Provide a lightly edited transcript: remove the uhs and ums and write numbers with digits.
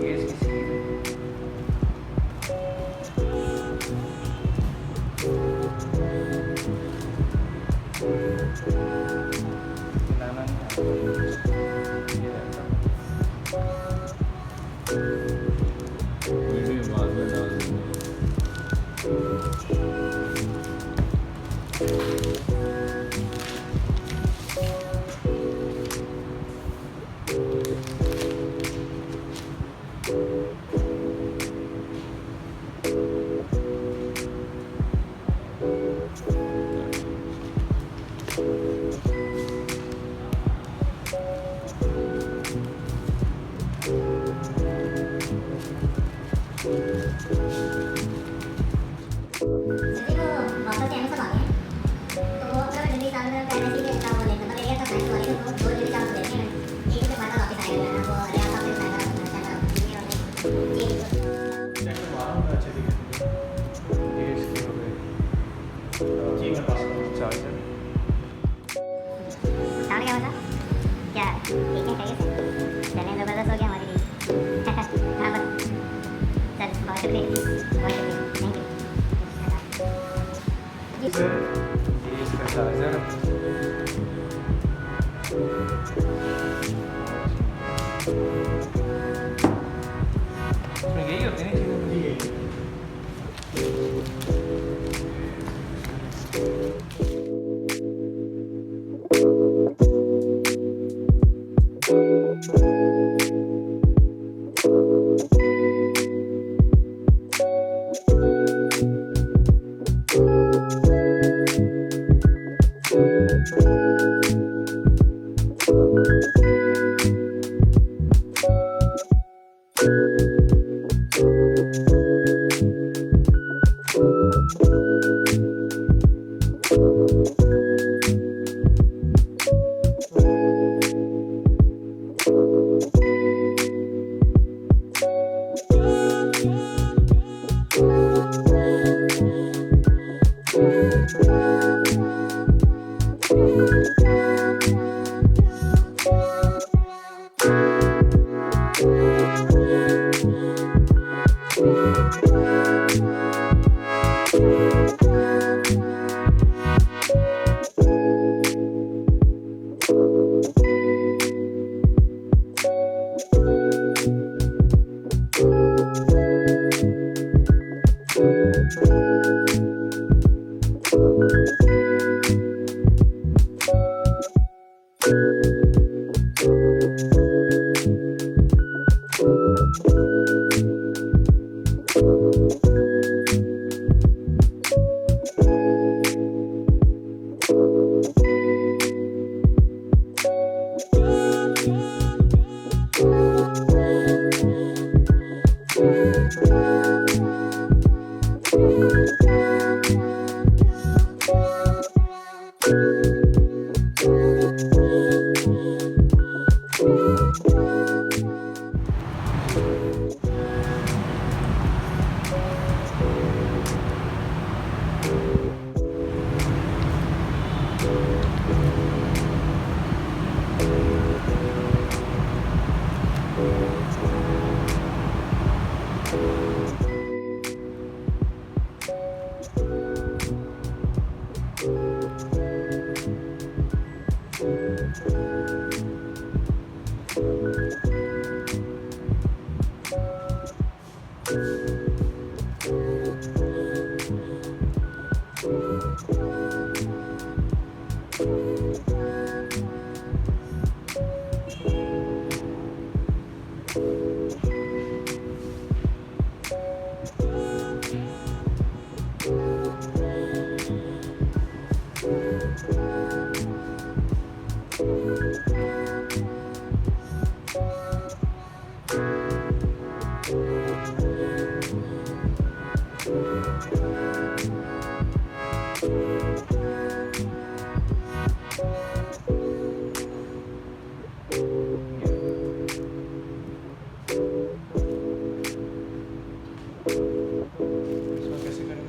ये इसकी स्क्रीन है। लाना नहीं आता। ये रहता है। ये भी बाद में डाल दूँगा। ये इसकी हो गई। जी मैं पास करूँ चार्जर। साउंड क्या होता? क्या ठीक है कहिए से चलिए ज़बरदस्त हो गया हमारे लिए हाँ बस चल बहुत शुक्रिया थैंक यू ये इसका चार्जर है। इसमें यही होती है ना चीज़ें? इसमें कैसे करें?